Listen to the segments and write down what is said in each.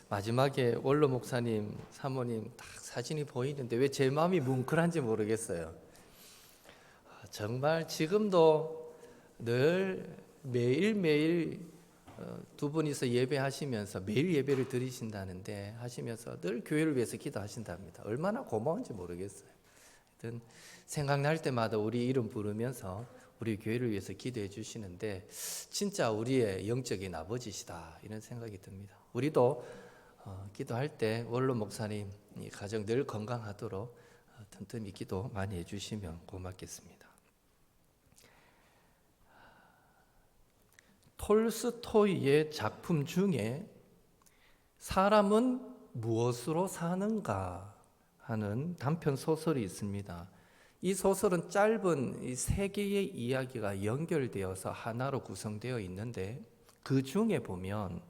마지막에 원로 목사님, 사모님 딱 사진이 보이는데 왜 제 마음이 뭉클한지 모르겠어요. 정말 지금도 늘 매일매일 두 분이서 예배하시면서 매일 예배를 드리신다는데 하시면서 늘 교회를 위해서 기도하신답니다. 얼마나 고마운지 모르겠어요. 하여튼 생각날 때마다 우리 이름 부르면서 우리 교회를 위해서 기도해 주시는데 진짜 우리의 영적인 아버지시다 이런 생각이 듭니다. 우리도 기도할 때 원로 목사님 이 가정 늘 건강하도록 튼튼히 기도 많이 해주시면 고맙겠습니다. 톨스토이의 작품 중에 사람은 무엇으로 사는가 하는 단편 소설이 있습니다. 이 소설은 짧은 이 세 개의 이야기가 연결되어서 하나로 구성되어 있는데 그 중에 보면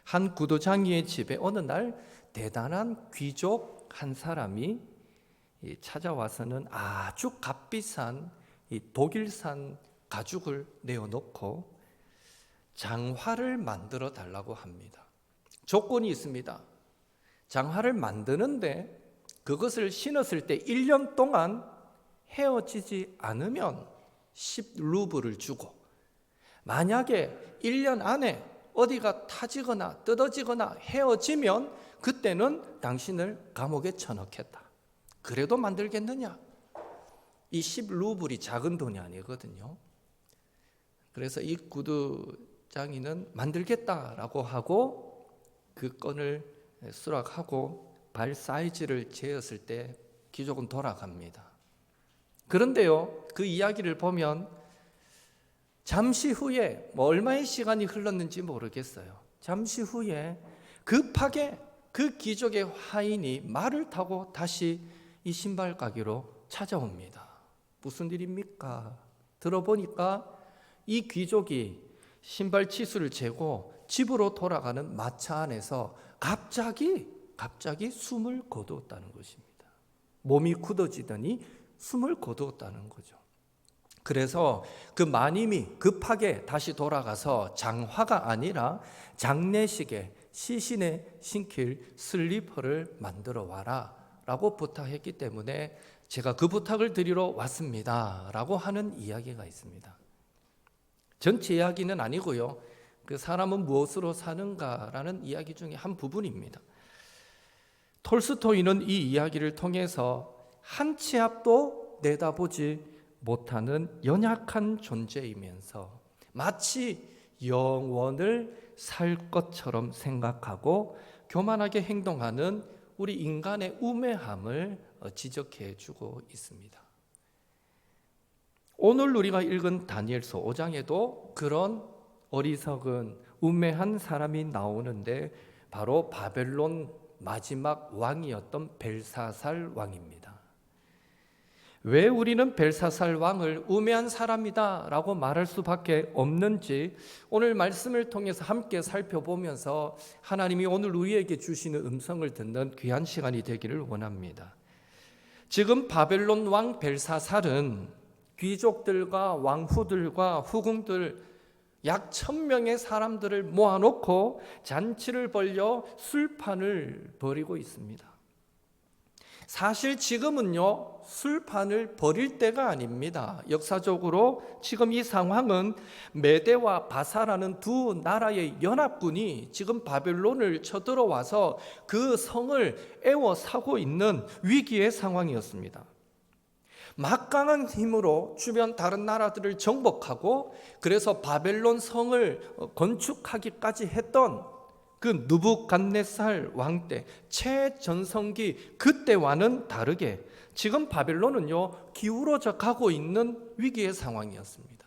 한 구두장이의 집에 어느 날 대단한 귀족 한 사람이 찾아와서는 아주 값비싼 이 독일산 가죽을 내어놓고 장화를 만들어 달라고 합니다. 조건이 있습니다. 장화를 만드는데 그것을 신었을 때 1년 동안 헤어지지 않으면 10루블을 주고 만약에 1년 안에 어디가 타지거나 뜯어지거나 헤어지면 그때는 당신을 감옥에 쳐넣겠다. 그래도 만들겠느냐? 이 10루블이 작은 돈이 아니거든요. 그래서 이 구두장이는 만들겠다라고 하고 그 건을 수락하고 발 사이즈를 재었을 때 귀족은 돌아갑니다. 그런데요, 그 이야기를 보면 잠시 후에 얼마의 시간이 흘렀는지 모르겠어요. 잠시 후에 급하게 그 귀족의 화인이 말을 타고 다시 이 신발 가게로 찾아옵니다. 무슨 일입니까? 들어보니까 이 귀족이 신발 치수를 재고 집으로 돌아가는 마차 안에서 갑자기 숨을 거두었다는 것입니다. 몸이 굳어지더니 숨을 거두었다는 거죠. 그래서 그 마님이 급하게 다시 돌아가서 장화가 아니라 장례식에 시신에 신길 슬리퍼를 만들어 와라 라고 부탁했기 때문에 제가 그 부탁을 드리러 왔습니다 라고 하는 이야기가 있습니다. 전체 이야기는 아니고요, 그 사람은 무엇으로 사는가라는 이야기 중에 한 부분입니다. 톨스토이는 이 이야기를 통해서 한 치 앞도 내다보지 못하는 연약한 존재이면서 마치 영원을 살 것처럼 생각하고 교만하게 행동하는 우리 인간의 우매함을 지적해 주고 있습니다. 오늘 우리가 읽은 다니엘서 5장에도 그런 어리석은 우매한 사람이 나오는데 바로 바벨론 마지막 왕이었던 벨사살 왕입니다. 왜 우리는 벨사살 왕을 우매한 사람이다 라고 말할 수밖에 없는지 오늘 말씀을 통해서 함께 살펴보면서 하나님이 오늘 우리에게 주시는 음성을 듣는 귀한 시간이 되기를 원합니다. 지금 바벨론 왕 벨사살은 귀족들과 왕후들과 후궁들 약 1000명의 사람들을 모아놓고 잔치를 벌여 술판을 벌이고 있습니다. 사실 지금은요, 술판을 벌일 때가 아닙니다. 역사적으로 지금 이 상황은 메대와 바사라는 두 나라의 연합군이 지금 바벨론을 쳐들어와서 그 성을 에워싸고 있는 위기의 상황이었습니다. 막강한 힘으로 주변 다른 나라들을 정복하고 그래서 바벨론 성을 건축하기까지 했던 그 느부갓네살 왕 때 최전성기 그때와는 다르게 지금 바벨론은요 기울어져 가고 있는 위기의 상황이었습니다.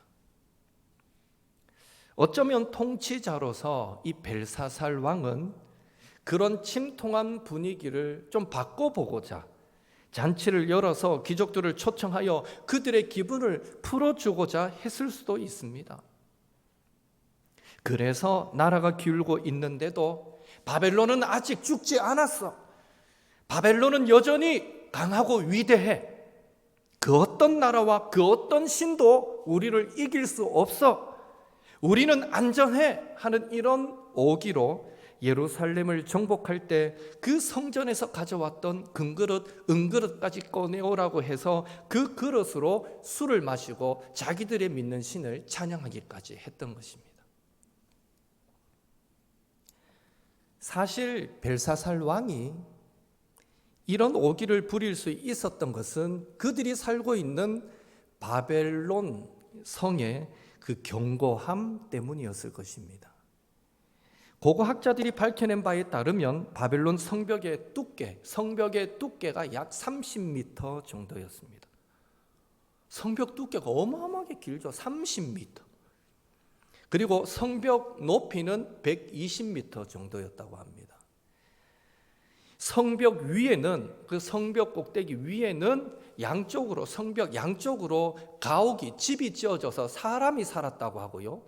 어쩌면 통치자로서 이 벨사살 왕은 그런 침통한 분위기를 좀 바꿔보고자 잔치를 열어서 귀족들을 초청하여 그들의 기분을 풀어주고자 했을 수도 있습니다. 그래서 나라가 기울고 있는데도 바벨론은 아직 죽지 않았어. 바벨론은 여전히 강하고 위대해. 그 어떤 나라와 그 어떤 신도 우리를 이길 수 없어. 우리는 안전해 하는 이런 오기로 예루살렘을 정복할 때 그 성전에서 가져왔던 금그릇, 은그릇까지 꺼내오라고 해서 그 그릇으로 술을 마시고 자기들의 믿는 신을 찬양하기까지 했던 것입니다. 사실 벨사살 왕이 이런 오기를 부릴 수 있었던 것은 그들이 살고 있는 바벨론 성의 그 견고함 때문이었을 것입니다. 고고학자들이 밝혀낸 바에 따르면 바벨론 성벽의 두께가 약 30m 정도였습니다. 성벽 두께가 어마어마하게 길죠. 30m. 그리고 성벽 높이는 120m 정도였다고 합니다. 성벽 위에는, 그 성벽 꼭대기 위에는 성벽 양쪽으로 가옥이, 집이 지어져서 사람이 살았다고 하고요.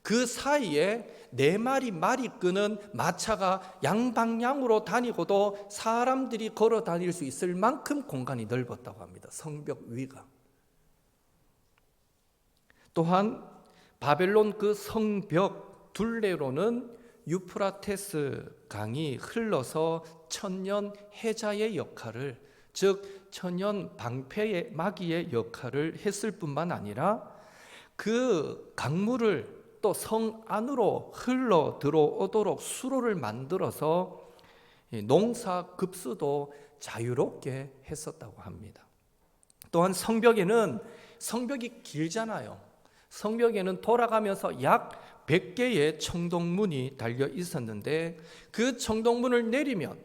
그 사이에 4마리 말이 끄는 마차가 양방향으로 다니고도 사람들이 걸어 다닐 수 있을 만큼 공간이 넓었다고 합니다. 성벽 위가. 또한 바벨론 그 성벽 둘레로는 유프라테스 강이 흘러서 천년 해자의 역할을, 즉 천년 방패의 마귀의 역할을 했을 뿐만 아니라 그 강물을 또 성 안으로 흘러 들어오도록 수로를 만들어서 농사 급수도 자유롭게 했었다고 합니다. 또한 성벽이 길잖아요. 성벽에는 돌아가면서 약 100개의 청동문이 달려 있었는데 그 청동문을 내리면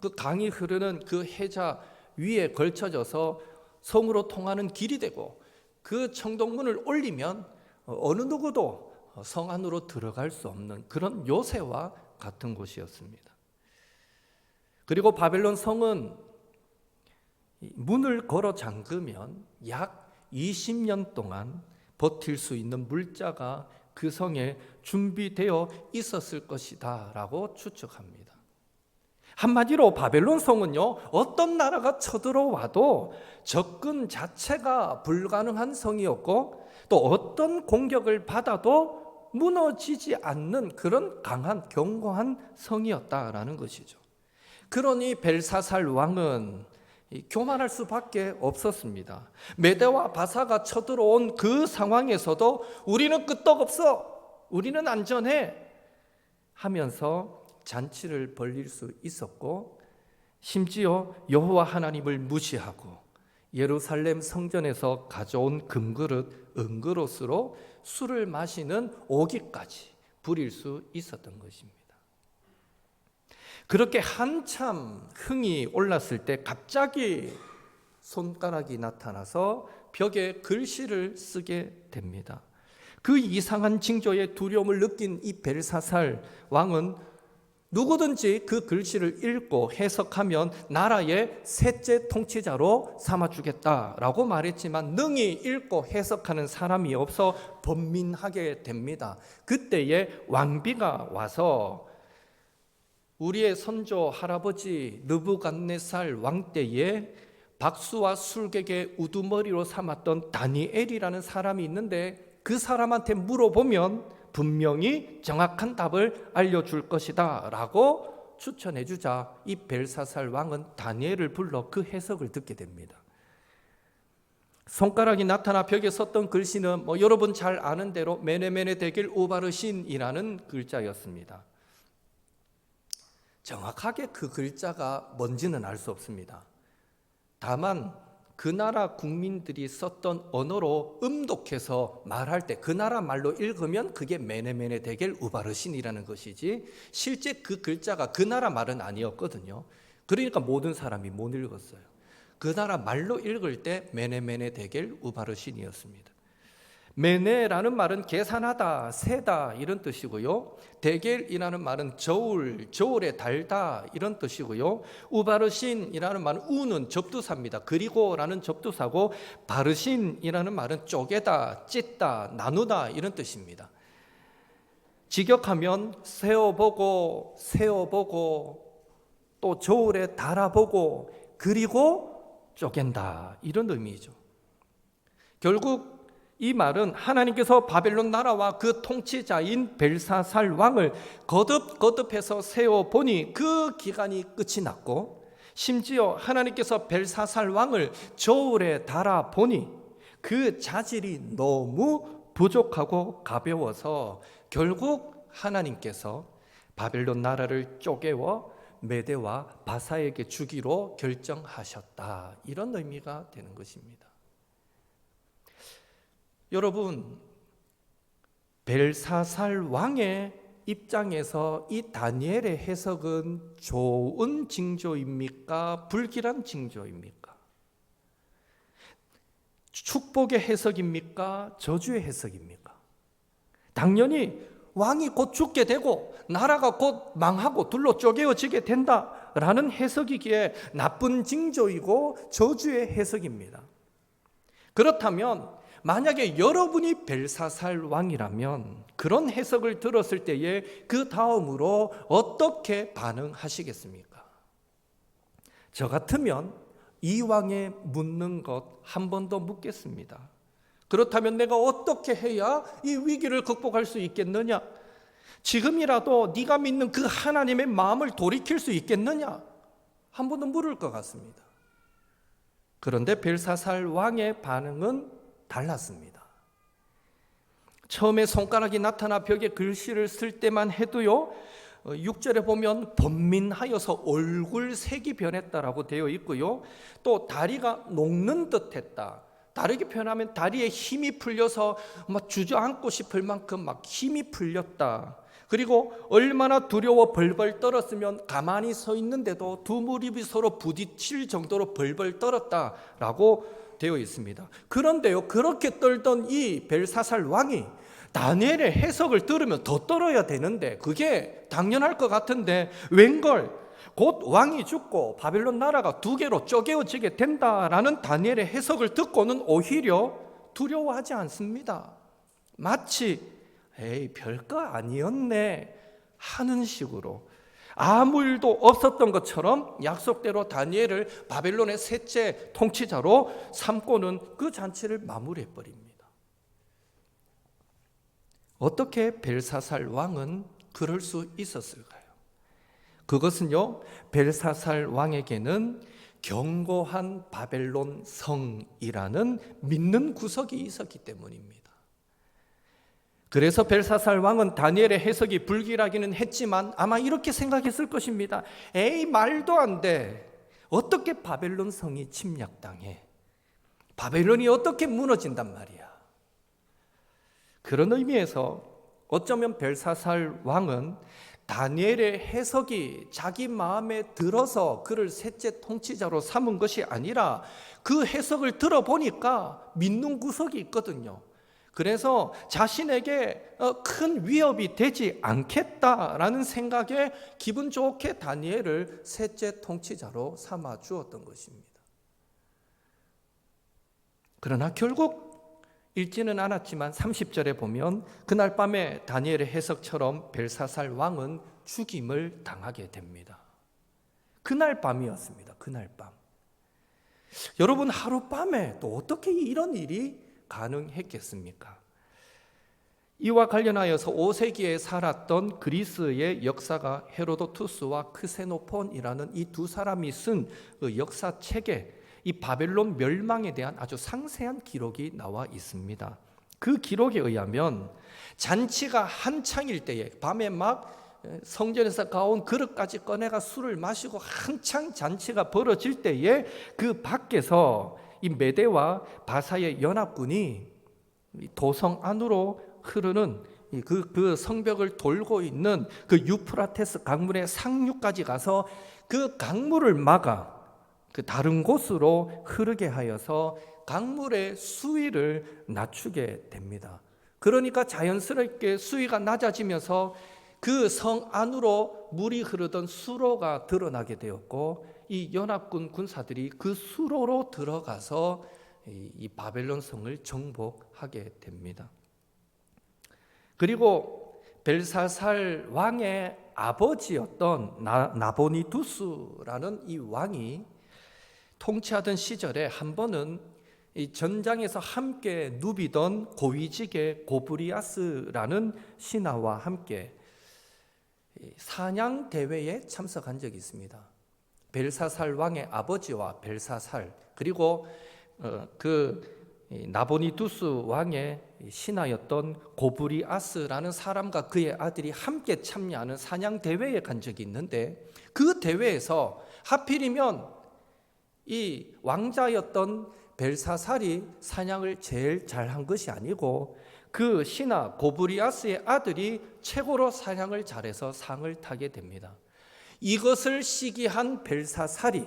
그 강이 흐르는 그 해자 위에 걸쳐져서 성으로 통하는 길이 되고, 그 청동문을 올리면 어느 누구도 성 안으로 들어갈 수 없는 그런 요새와 같은 곳이었습니다. 그리고 바벨론 성은 문을 걸어 잠그면 약 20년 동안 버틸 수 있는 물자가 그 성에 준비되어 있었을 것이다 라고 추측합니다. 한마디로 바벨론 성은요, 어떤 나라가 쳐들어와도 접근 자체가 불가능한 성이었고, 또 어떤 공격을 받아도 무너지지 않는 그런 강한 견고한 성이었다라는 것이죠. 그러니 벨사살 왕은 교만할 수밖에 없었습니다. 메대와 바사가 쳐들어온 그 상황에서도 우리는 끄떡없어, 우리는 안전해 하면서 잔치를 벌일 수 있었고, 심지어 여호와 하나님을 무시하고 예루살렘 성전에서 가져온 금그릇, 은그릇으로 술을 마시는 오기까지 부릴 수 있었던 것입니다. 그렇게 한참 흥이 올랐을 때 갑자기 손가락이 나타나서 벽에 글씨를 쓰게 됩니다. 그 이상한 징조의 두려움을 느낀 이 벨사살 왕은 누구든지 그 글씨를 읽고 해석하면 나라의 셋째 통치자로 삼아주겠다라고 말했지만 능히 읽고 해석하는 사람이 없어 번민하게 됩니다. 그때에 왕비가 와서 우리의 선조 할아버지 느부갓네살 왕 때에 박수와 술객의 우두머리로 삼았던 다니엘이라는 사람이 있는데 그 사람한테 물어보면 분명히 정확한 답을 알려줄 것이다 라고 추천해 주자 이 벨사살 왕은 다니엘을 불러 그 해석을 듣게 됩니다. 손가락이 나타나 벽에 썼던 글씨는 여러분 잘 아는 대로 메네메네 데겔 우바르신이라는 글자였습니다. 정확하게 그 글자가 뭔지는 알 수 없습니다. 다만 그 나라 국민들이 썼던 언어로 음독해서 말할 때 그 나라 말로 읽으면 그게 메네메네 데겔 우바르신이라는 것이지 실제 그 글자가 그 나라 말은 아니었거든요. 그러니까 모든 사람이 못 읽었어요. 그 나라 말로 읽을 때 메네메네 데겔 우바르신이었습니다. 메네라는 말은 계산하다, 세다 이런 뜻이고요. 데겔이라는 말은 저울에 달다 이런 뜻이고요. 우바르신이라는 말은 우는 접두사입니다. 그리고라는 접두사고, 바르신이라는 말은 쪼개다, 찢다, 나누다 이런 뜻입니다. 직역하면 세어보고 또 저울에 달아보고 그리고 쪼갠다 이런 의미죠. 결국 이 말은 하나님께서 바벨론 나라와 그 통치자인 벨사살 왕을 거듭해서 세워보니 그 기간이 끝이 났고, 심지어 하나님께서 벨사살 왕을 저울에 달아보니 그 자질이 너무 부족하고 가벼워서 결국 하나님께서 바벨론 나라를 쪼개워 메대와 바사에게 주기로 결정하셨다. 이런 의미가 되는 것입니다. 여러분, 벨사살 왕의 입장에서 이 다니엘의 해석은 좋은 징조입니까? 불길한 징조입니까? 축복의 해석입니까? 저주의 해석입니까? 당연히 왕이 곧 죽게 되고 나라가 곧 망하고 둘로 쪼개어지게 된다라는 해석이기에 나쁜 징조이고 저주의 해석입니다. 그렇다면 만약에 여러분이 벨사살 왕이라면 그런 해석을 들었을 때에 그 다음으로 어떻게 반응하시겠습니까? 저 같으면 이 왕에 묻는 것 한 번 더 묻겠습니다. 그렇다면 내가 어떻게 해야 이 위기를 극복할 수 있겠느냐? 지금이라도 네가 믿는 그 하나님의 마음을 돌이킬 수 있겠느냐? 한 번 더 물을 것 같습니다. 그런데 벨사살 왕의 반응은 달랐습니다. 처음에 손가락이 나타나 벽에 글씨를 쓸 때만 해도요, 6절에 보면 번민하여서 얼굴색이 변했다라고 되어 있고요, 또 다리가 녹는 듯 했다. 다르게 표현하면 다리에 힘이 풀려서 막 주저앉고 싶을 만큼 막 힘이 풀렸다. 그리고 얼마나 두려워 벌벌 떨었으면 가만히 서 있는데도 두 무릎이 서로 부딪힐 정도로 벌벌 떨었다라고 되어 있습니다. 그런데요, 그렇게 떨던 이 벨사살 왕이 다니엘의 해석을 들으면 더 떨어야 되는데, 그게 당연할 것 같은데 웬걸 곧 왕이 죽고 바벨론 나라가 두 개로 쪼개어지게 된다라는 다니엘의 해석을 듣고는 오히려 두려워하지 않습니다. 마치 에이 별거 아니었네 하는 식으로 아무 일도 없었던 것처럼 약속대로 다니엘을 바벨론의 셋째 통치자로 삼고는 그 잔치를 마무리해버립니다. 어떻게 벨사살 왕은 그럴 수 있었을까요? 그것은요, 벨사살 왕에게는 견고한 바벨론 성이라는 믿는 구석이 있었기 때문입니다. 그래서 벨사살 왕은 다니엘의 해석이 불길하기는 했지만 아마 이렇게 생각했을 것입니다. 에이, 말도 안 돼. 어떻게 바벨론 성이 침략당해? 바벨론이 어떻게 무너진단 말이야? 그런 의미에서 어쩌면 벨사살 왕은 다니엘의 해석이 자기 마음에 들어서 그를 셋째 통치자로 삼은 것이 아니라 그 해석을 들어보니까 믿는 구석이 있거든요. 그래서 자신에게 큰 위협이 되지 않겠다라는 생각에 기분 좋게 다니엘을 셋째 통치자로 삼아 주었던 것입니다. 그러나 결국 읽지는 않았지만 30절에 보면 그날 밤에 다니엘의 해석처럼 벨사살 왕은 죽임을 당하게 됩니다. 그날 밤이었습니다. 그날 밤. 여러분, 하룻밤에 또 어떻게 이런 일이 가능했겠습니까? 이와 관련하여서 5세기에 살았던 그리스의 역사가 헤로도투스와 크세노폰이라는 이 두 사람이 쓴 그 역사책에 이 바벨론 멸망에 대한 아주 상세한 기록이 나와 있습니다. 그 기록에 의하면 잔치가 한창일 때에 밤에 막 성전에서 가온 그릇까지 꺼내가 술을 마시고 한창 잔치가 벌어질 때에 그 밖에서 이 메대와 바사의 연합군이 도성 안으로 흐르는 그 성벽을 돌고 있는 그 유프라테스 강물의 상류까지 가서 그 강물을 막아 그 다른 곳으로 흐르게 하여서 강물의 수위를 낮추게 됩니다. 그러니까 자연스럽게 수위가 낮아지면서 그 성 안으로 물이 흐르던 수로가 드러나게 되었고, 이 연합군 군사들이 그 수로로 들어가서 이 바벨론 성을 정복하게 됩니다. 그리고 벨사살 왕의 아버지였던 나보니두스라는 이 왕이 통치하던 시절에 한 번은 이 전장에서 함께 누비던 고위직의 고브리아스라는 신하와 함께 사냥 대회에 참석한 적이 있습니다. 벨사살 왕의 아버지와 벨사살, 그리고 나보니두스 왕의 신하였던 고브리아스라는 사람과 그의 아들이 함께 참여하는 사냥 대회에 간 적이 있는데, 그 대회에서 하필이면 이 왕자였던 벨사살이 사냥을 제일 잘한 것이 아니고 그 신하 고브리아스의 아들이 최고로 사냥을 잘해서 상을 타게 됩니다. 이것을 시기한 벨사살이,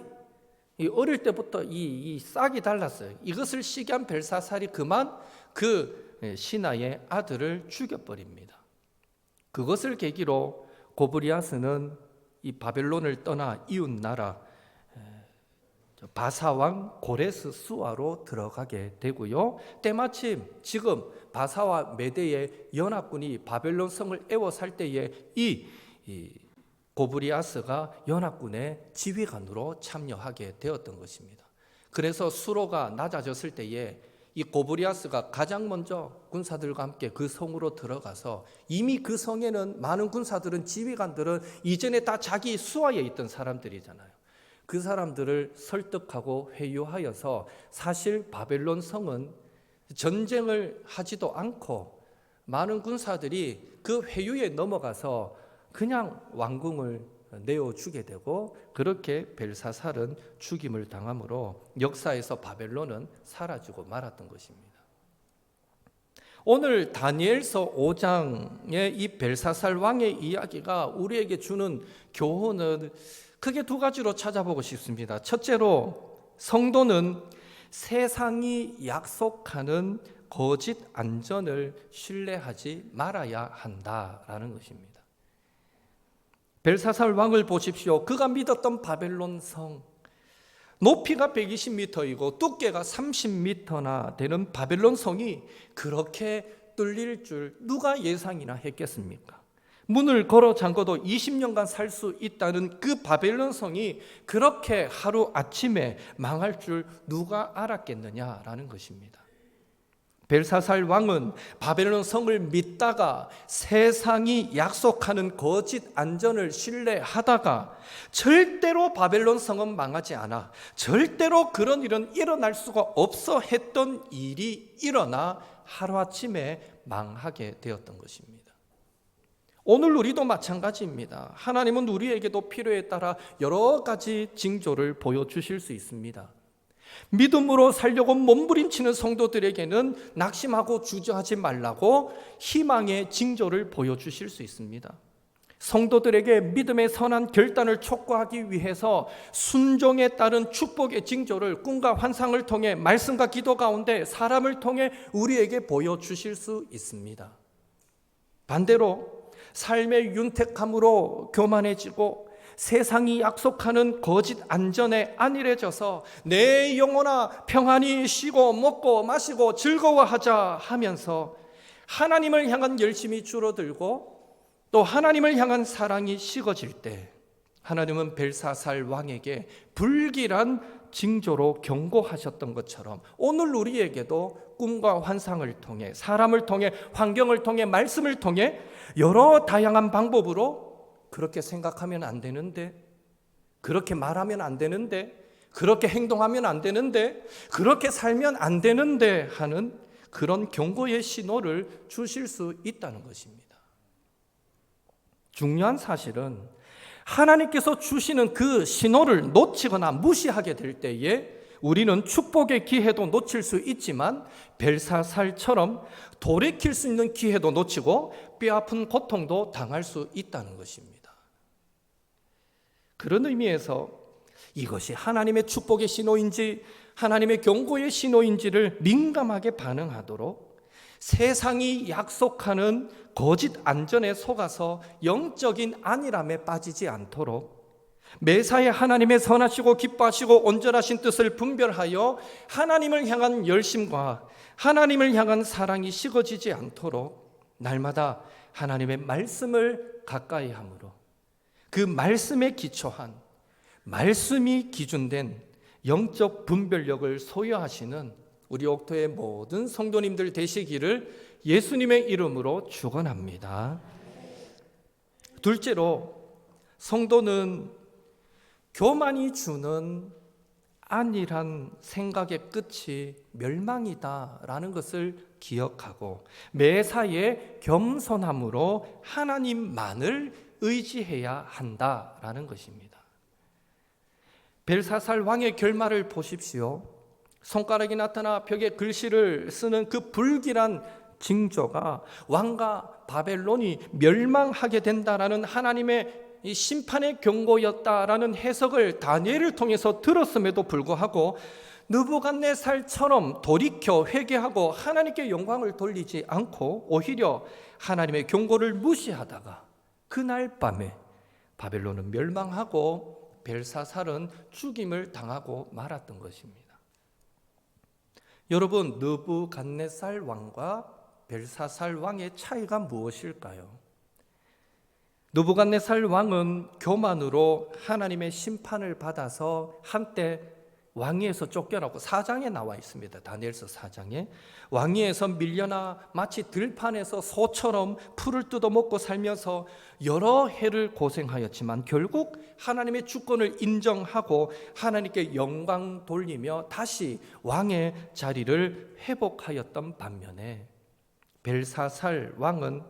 어릴 때부터 이 싹이 달랐어요. 이것을 시기한 벨사살이 그만 그 신하의 아들을 죽여버립니다. 그것을 계기로 고브리아스는 이 바벨론을 떠나 이웃 나라 바사왕 고레스 수아로 들어가게 되고요. 때마침 지금 바사와 메대의 연합군이 바벨론 성을 에워살 때에 이 고브리아스가 연합군의 지휘관으로 참여하게 되었던 것입니다. 그래서 수로가 낮아졌을 때에 이 고브리아스가 가장 먼저 군사들과 함께 그 성으로 들어가서, 이미 그 성에는 많은 군사들은, 지휘관들은 이전에 다 자기 수하에 있던 사람들이잖아요. 그 사람들을 설득하고 회유하여서 사실 바벨론 성은 전쟁을 하지도 않고 많은 군사들이 그 회유에 넘어가서 그냥 왕궁을 내어주게 되고, 그렇게 벨사살은 죽임을 당함으로 역사에서 바벨론은 사라지고 말았던 것입니다. 오늘 다니엘서 5장의 이 벨사살 왕의 이야기가 우리에게 주는 교훈은 크게 두 가지로 찾아보고 싶습니다. 첫째로, 성도는 세상이 약속하는 거짓 안전을 신뢰하지 말아야 한다라는 것입니다. 벨사살 왕을 보십시오. 그가 믿었던 바벨론 성, 높이가 120m이고 두께가 30m나 되는 바벨론 성이 그렇게 뚫릴 줄 누가 예상이나 했겠습니까? 문을 걸어 잠궈도 20년간 살 수 있다는 그 바벨론 성이 그렇게 하루아침에 망할 줄 누가 알았겠느냐라는 것입니다. 벨사살 왕은 바벨론 성을 믿다가 세상이 약속하는 거짓 안전을 신뢰하다가 절대로 바벨론 성은 망하지 않아, 절대로 그런 일은 일어날 수가 없어 했던 일이 일어나 하루아침에 망하게 되었던 것입니다. 오늘 우리도 마찬가지입니다. 하나님은 우리에게도 필요에 따라 여러 가지 징조를 보여주실 수 있습니다. 믿음으로 살려고 몸부림치는 성도들에게는 낙심하고 주저하지 말라고 희망의 징조를 보여주실 수 있습니다. 성도들에게 믿음의 선한 결단을 촉구하기 위해서 순종에 따른 축복의 징조를 꿈과 환상을 통해, 말씀과 기도 가운데 사람을 통해 우리에게 보여주실 수 있습니다. 반대로 삶의 윤택함으로 교만해지고 세상이 약속하는 거짓 안전에 안일해져서 내 영혼아 평안히 쉬고 먹고 마시고 즐거워하자 하면서 하나님을 향한 열심이 줄어들고 또 하나님을 향한 사랑이 식어질 때, 하나님은 벨사살 왕에게 불길한 징조로 경고하셨던 것처럼 오늘 우리에게도 꿈과 환상을 통해, 사람을 통해, 환경을 통해, 말씀을 통해 여러 다양한 방법으로 그렇게 생각하면 안 되는데, 그렇게 말하면 안 되는데, 그렇게 행동하면 안 되는데, 그렇게 살면 안 되는데 하는 그런 경고의 신호를 주실 수 있다는 것입니다. 중요한 사실은 하나님께서 주시는 그 신호를 놓치거나 무시하게 될 때에 우리는 축복의 기회도 놓칠 수 있지만 벨사살처럼 돌이킬 수 있는 기회도 놓치고 뼈아픈 고통도 당할 수 있다는 것입니다. 그런 의미에서 이것이 하나님의 축복의 신호인지 하나님의 경고의 신호인지를 민감하게 반응하도록 세상이 약속하는 거짓 안전에 속아서 영적인 안일함에 빠지지 않도록 매사에 하나님의 선하시고 기뻐하시고 온전하신 뜻을 분별하여 하나님을 향한 열심과 하나님을 향한 사랑이 식어지지 않도록 날마다 하나님의 말씀을 가까이 함으로 그 말씀에 기초한, 말씀이 기준된 영적 분별력을 소유하시는 우리 옥토의 모든 성도님들 되시기를 예수님의 이름으로 축원합니다. 둘째로, 성도는 교만이 주는 안일한 생각의 끝이 멸망이다라는 것을 기억하고 매사에 겸손함으로 하나님만을 의지해야 한다라는 것입니다. 벨사살 왕의 결말을 보십시오. 손가락이 나타나 벽에 글씨를 쓰는 그 불길한 징조가 왕과 바벨론이 멸망하게 된다라는 하나님의 이 심판의 경고였다라는 해석을 다니엘을 통해서 들었음에도 불구하고 느부갓네살처럼 돌이켜 회개하고 하나님께 영광을 돌리지 않고 오히려 하나님의 경고를 무시하다가 그날 밤에 바벨론은 멸망하고 벨사살은 죽임을 당하고 말았던 것입니다. 여러분, 느부갓네살 왕과 벨사살 왕의 차이가 무엇일까요? 느부갓네살 왕은 교만으로 하나님의 심판을 받아서 한때 왕위에서 쫓겨나고 4장에 나와 있습니다. 다니엘서 4장에 왕위에서 밀려나 마치 들판에서 소처럼 풀을 뜯어먹고 살면서 여러 해를 고생하였지만 결국 하나님의 주권을 인정하고 하나님께 영광 돌리며 다시 왕의 자리를 회복하였던 반면에 벨사살 왕은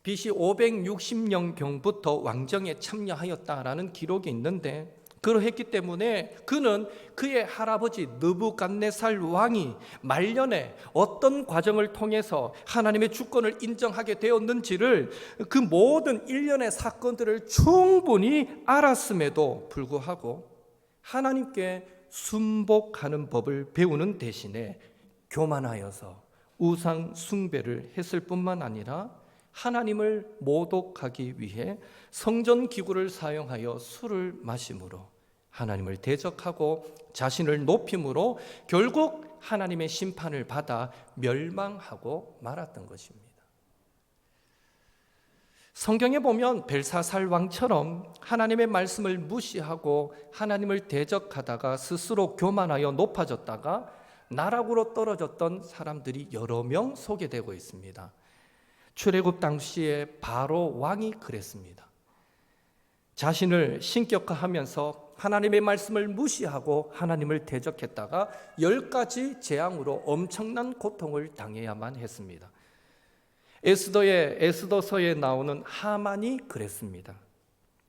BC 560년경부터 왕정에 참여하였다라는 기록이 있는데 그러했기 때문에 그는 그의 할아버지 느부갓네살 왕이 말년에 어떤 과정을 통해서 하나님의 주권을 인정하게 되었는지를 그 모든 일련의 사건들을 충분히 알았음에도 불구하고 하나님께 순복하는 법을 배우는 대신에 교만하여서 우상 숭배를 했을 뿐만 아니라 하나님을 모독하기 위해 성전 기구를 사용하여 술을 마심으로 하나님을 대적하고 자신을 높임으로 결국 하나님의 심판을 받아 멸망하고 말았던 것입니다. 성경에 보면 벨사살 왕처럼 하나님의 말씀을 무시하고 하나님을 대적하다가 스스로 교만하여 높아졌다가 나락으로 떨어졌던 사람들이 여러 명 소개되고 있습니다. 출애굽 당시에 바로 왕이 그랬습니다. 자신을 신격화하면서 하나님의 말씀을 무시하고 하나님을 대적했다가 10가지 재앙으로 엄청난 고통을 당해야만 했습니다. 에스더서에 나오는 하만이 그랬습니다.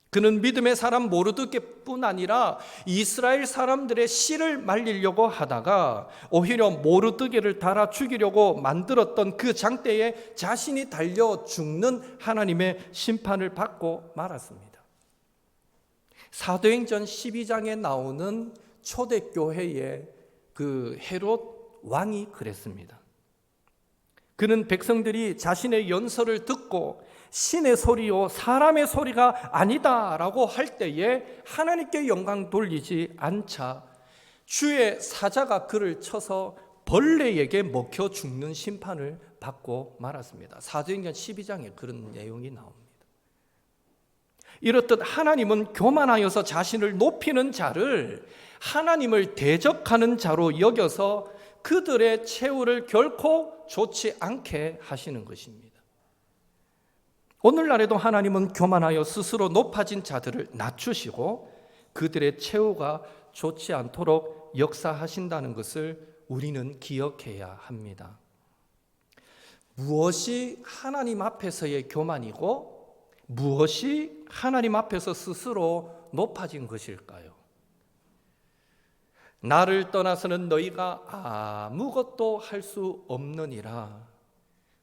그는 믿음의 사람 모르드게뿐 아니라 이스라엘 사람들의 씨를 말리려고 하다가 오히려 모르드게를 달아 죽이려고 만들었던 그 장대에 자신이 달려 죽는 하나님의 심판을 받고 말았습니다. 사도행전 12장에 나오는 초대교회의 그 헤롯 왕이 그랬습니다. 그는 백성들이 자신의 연설을 듣고 신의 소리요 사람의 소리가 아니다라고 할 때에 하나님께 영광 돌리지 않자 주의 사자가 그를 쳐서 벌레에게 먹혀 죽는 심판을 받고 말았습니다. 사도행전 12장에 그런 내용이 나옵니다. 이렇듯 하나님은 교만하여서 자신을 높이는 자를 하나님을 대적하는 자로 여겨서 그들의 최후를 결코 좋지 않게 하시는 것입니다. 오늘날에도 하나님은 교만하여 스스로 높아진 자들을 낮추시고 그들의 최후가 좋지 않도록 역사하신다는 것을 우리는 기억해야 합니다. 무엇이 하나님 앞에서의 교만이고 무엇이 하나님 앞에서 스스로 높아진 것일까요? 나를 떠나서는 너희가 아무것도 할 수 없느니라.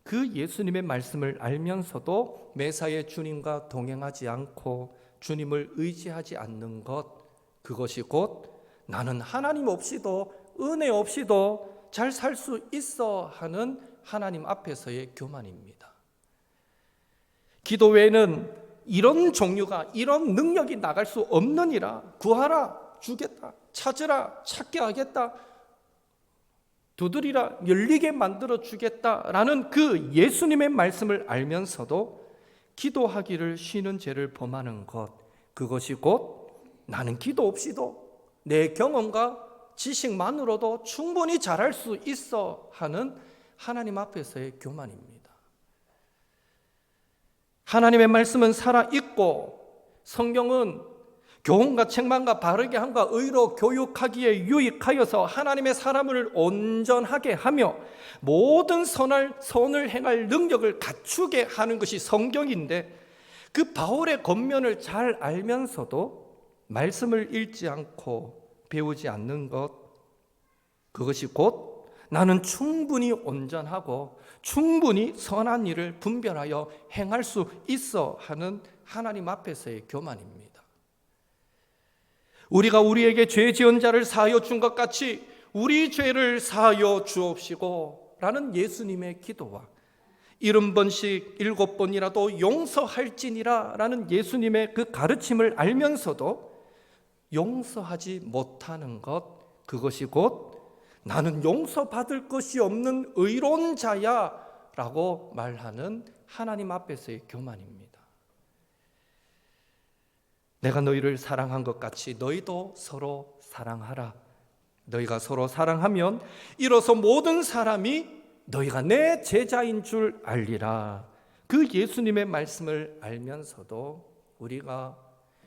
그 예수님의 말씀을 알면서도 매사에 주님과 동행하지 않고 주님을 의지하지 않는 것, 그것이 곧 나는 하나님 없이도 은혜 없이도 잘 살 수 있어 하는 하나님 앞에서의 교만입니다. 기도 외에는 이런 종류가 이런 능력이 나갈 수 없느니라. 구하라 주겠다, 찾으라 찾게 하겠다, 두드리라 열리게 만들어 주겠다라는 그 예수님의 말씀을 알면서도 기도하기를 쉬는 죄를 범하는 것, 그것이 곧 나는 기도 없이도 내 경험과 지식만으로도 충분히 잘할 수 있어 하는 하나님 앞에서의 교만입니다. 하나님의 말씀은 살아있고 성경은 교훈과 책망과 바르게 함과 의로 교육하기에 유익하여서 하나님의 사람을 온전하게 하며 모든 선을 행할 능력을 갖추게 하는 것이 성경인데, 그 바울의 겉면을 잘 알면서도 말씀을 읽지 않고 배우지 않는 것, 그것이 곧 나는 충분히 온전하고 충분히 선한 일을 분별하여 행할 수 있어 하는 하나님 앞에서의 교만입니다. 우리가 우리에게 죄 지은 자를 사하여 준 것 같이 우리 죄를 사하여 주옵시고 라는 예수님의 기도와 70번씩 7번이라도 용서할지니라 라는 예수님의 그 가르침을 알면서도 용서하지 못하는 것, 그것이 곧 나는 용서받을 것이 없는 의로운 자야 라고 말하는 하나님 앞에서의 교만입니다. 내가 너희를 사랑한 것 같이 너희도 서로 사랑하라. 너희가 서로 사랑하면 이로써 모든 사람이 너희가 내 제자인 줄 알리라. 그 예수님의 말씀을 알면서도 우리가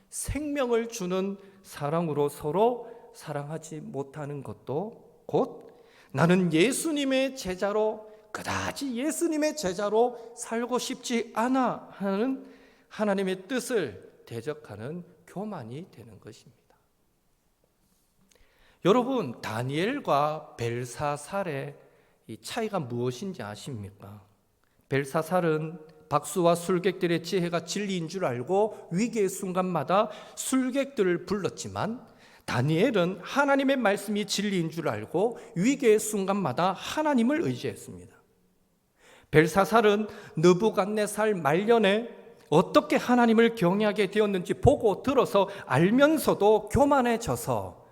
생명을 주는 사랑으로 서로 사랑하지 못하는 것도 곧 나는 예수님의 제자로, 그다지 예수님의 제자로 살고 싶지 않아 하는 하나님의 뜻을 대적하는 교만이 되는 것입니다. 여러분, 다니엘과 벨사살의 이 차이가 무엇인지 아십니까? 벨사살은 박수와 술객들의 지혜가 진리인 줄 알고 위기의 순간마다 술객들을 불렀지만, 다니엘은 하나님의 말씀이 진리인 줄 알고 위기의 순간마다 하나님을 의지했습니다. 벨사살은 느부갓네살 말년에 어떻게 하나님을 경외하게 되었는지 보고 들어서 알면서도 교만해져서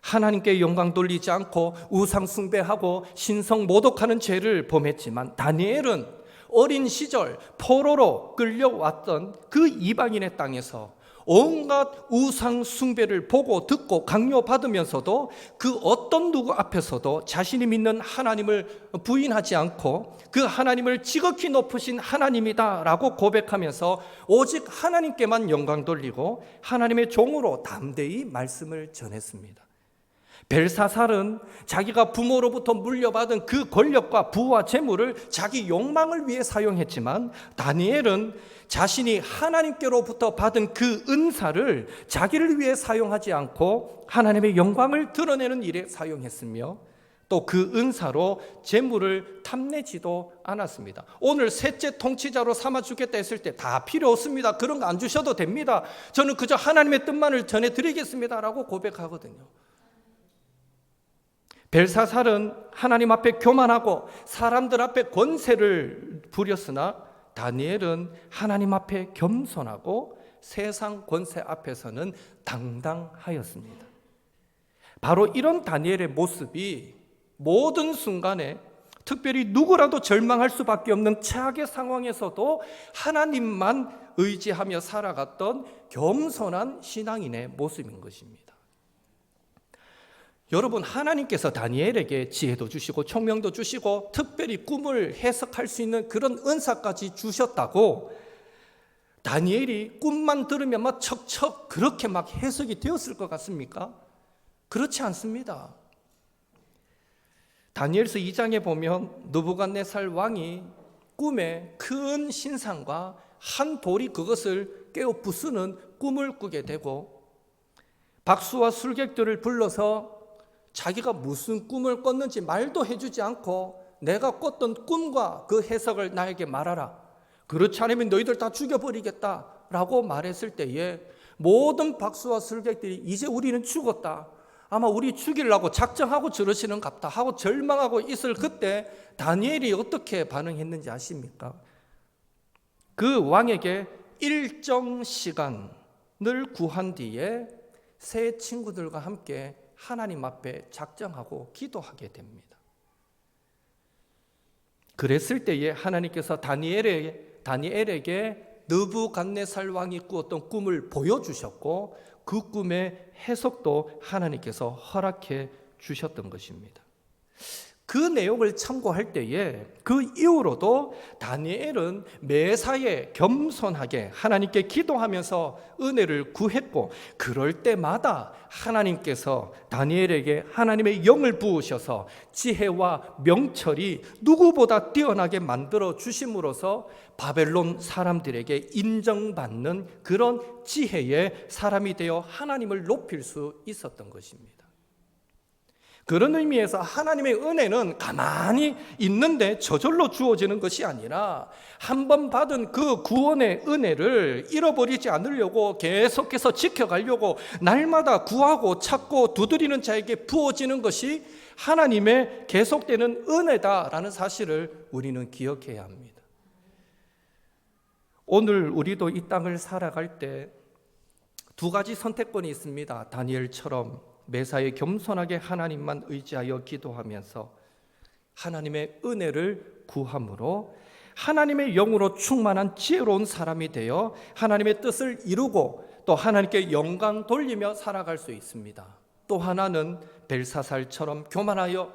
하나님께 영광 돌리지 않고 우상 숭배하고 신성 모독하는 죄를 범했지만, 다니엘은 어린 시절 포로로 끌려왔던 그 이방인의 땅에서 온갖 우상 숭배를 보고 듣고 강요받으면서도 그 어떤 누구 앞에서도 자신이 믿는 하나님을 부인하지 않고 그 하나님을 지극히 높으신 하나님이다 라고 고백하면서 오직 하나님께만 영광 돌리고 하나님의 종으로 담대히 말씀을 전했습니다. 벨사살은 자기가 부모로부터 물려받은 그 권력과 부와 재물을 자기 욕망을 위해 사용했지만, 다니엘은 자신이 하나님께로부터 받은 그 은사를 자기를 위해 사용하지 않고 하나님의 영광을 드러내는 일에 사용했으며, 또 그 은사로 재물을 탐내지도 않았습니다. 오늘 셋째 통치자로 삼아주겠다 했을 때 다 필요 없습니다. 그런 거 안 주셔도 됩니다. 저는 그저 하나님의 뜻만을 전해드리겠습니다 라고 고백하거든요. 벨사살은 하나님 앞에 교만하고 사람들 앞에 권세를 부렸으나, 다니엘은 하나님 앞에 겸손하고 세상 권세 앞에서는 당당하였습니다. 바로 이런 다니엘의 모습이 모든 순간에, 특별히 누구라도 절망할 수밖에 없는 최악의 상황에서도 하나님만 의지하며 살아갔던 겸손한 신앙인의 모습인 것입니다. 여러분, 하나님께서 다니엘에게 지혜도 주시고 총명도 주시고 특별히 꿈을 해석할 수 있는 그런 은사까지 주셨다고 다니엘이 꿈만 들으면 막 척척 그렇게 막 해석이 되었을 것 같습니까? 그렇지 않습니다. 다니엘서 2장에 보면 느부갓네살 왕이 꿈에 큰 신상과 한 돌이 그것을 깨어 부수는 꿈을 꾸게 되고, 박수와 술객들을 불러서 자기가 무슨 꿈을 꿨는지 말도 해주지 않고 내가 꿨던 꿈과 그 해석을 나에게 말하라. 그렇지 않으면 너희들 다 죽여버리겠다라고 말했을 때에 모든 박수와 술객들이 이제 우리는 죽었다. 아마 우리 죽이려고 작정하고 저러시는 갑다 하고 절망하고 있을 그때 다니엘이 어떻게 반응했는지 아십니까? 그 왕에게 일정 시간을 구한 뒤에 새 친구들과 함께 하나님 앞에 작정하고 기도하게 됩니다. 그랬을 때에 하나님께서 다니엘에게 느부갓네살 왕이 꾸었던 꿈을 보여주셨고, 그 꿈의 해석도 하나님께서 허락해 주셨던 것입니다. 그 내용을 참고할 때에 그 이후로도 다니엘은 매사에 겸손하게 하나님께 기도하면서 은혜를 구했고, 그럴 때마다 하나님께서 다니엘에게 하나님의 영을 부으셔서 지혜와 명철이 누구보다 뛰어나게 만들어 주심으로써 바벨론 사람들에게 인정받는 그런 지혜의 사람이 되어 하나님을 높일 수 있었던 것입니다. 그런 의미에서 하나님의 은혜는 가만히 있는데 저절로 주어지는 것이 아니라 한 번 받은 그 구원의 은혜를 잃어버리지 않으려고 계속해서 지켜가려고 날마다 구하고 찾고 두드리는 자에게 부어지는 것이 하나님의 계속되는 은혜다라는 사실을 우리는 기억해야 합니다. 오늘 우리도 이 땅을 살아갈 때 두 가지 선택권이 있습니다. 다니엘처럼 매사에 겸손하게 하나님만 의지하여 기도하면서 하나님의 은혜를 구함으로 하나님의 영으로 충만한 지혜로운 사람이 되어 하나님의 뜻을 이루고 또 하나님께 영광 돌리며 살아갈 수 있습니다. 또 하나는 벨사살처럼 교만하여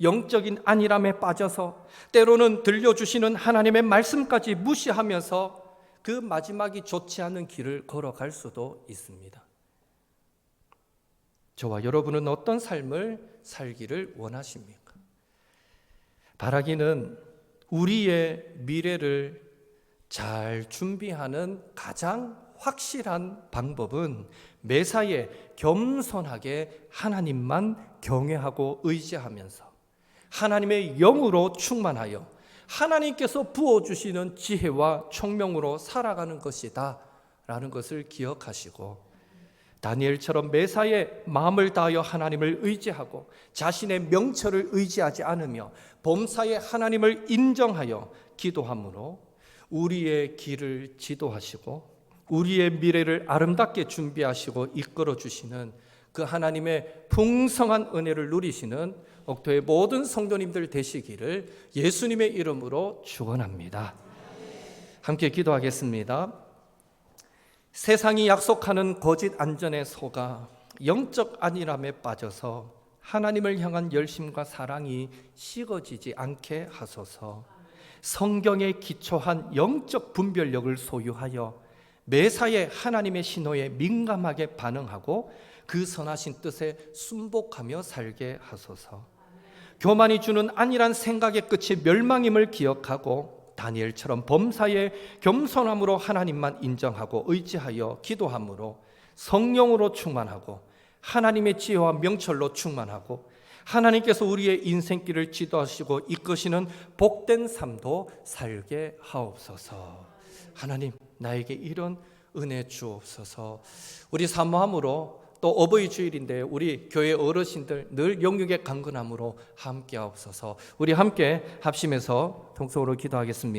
영적인 안일함에 빠져서 때로는 들려주시는 하나님의 말씀까지 무시하면서 그 마지막이 좋지 않은 길을 걸어갈 수도 있습니다. 저와 여러분은 어떤 삶을 살기를 원하십니까? 바라기는 우리의 미래를 잘 준비하는 가장 확실한 방법은 매사에 겸손하게 하나님만 경외하고 의지하면서 하나님의 영으로 충만하여 하나님께서 부어주시는 지혜와 총명으로 살아가는 것이다 라는 것을 기억하시고, 다니엘처럼 매사에 마음을 다하여 하나님을 의지하고 자신의 명철을 의지하지 않으며 범사에 하나님을 인정하여 기도함으로 우리의 길을 지도하시고 우리의 미래를 아름답게 준비하시고 이끌어 주시는 그 하나님의 풍성한 은혜를 누리시는 옥토의 모든 성도님들 되시기를 예수님의 이름으로 축원합니다. 함께 기도하겠습니다. 세상이 약속하는 거짓 안전에 속아 영적 안일함에 빠져서 하나님을 향한 열심과 사랑이 식어지지 않게 하소서. 성경에 기초한 영적 분별력을 소유하여 매사에 하나님의 신호에 민감하게 반응하고 그 선하신 뜻에 순복하며 살게 하소서. 교만이 주는 안일한 생각의 끝이 멸망임을 기억하고 다니엘처럼 범사에 겸손함으로 하나님만 인정하고 의지하여 기도함으로 성령으로 충만하고 하나님의 지혜와 명철로 충만하고 하나님께서 우리의 인생길을 지도하시고 이끄시는 복된 삶도 살게 하옵소서. 하나님, 나에게 이런 은혜 주옵소서. 우리 사모함으로 또 어버이 주일인데 우리 교회 어르신들 늘 영육의 강건함으로 함께 하옵소서. 우리 함께 합심해서 통성으로 기도하겠습니다.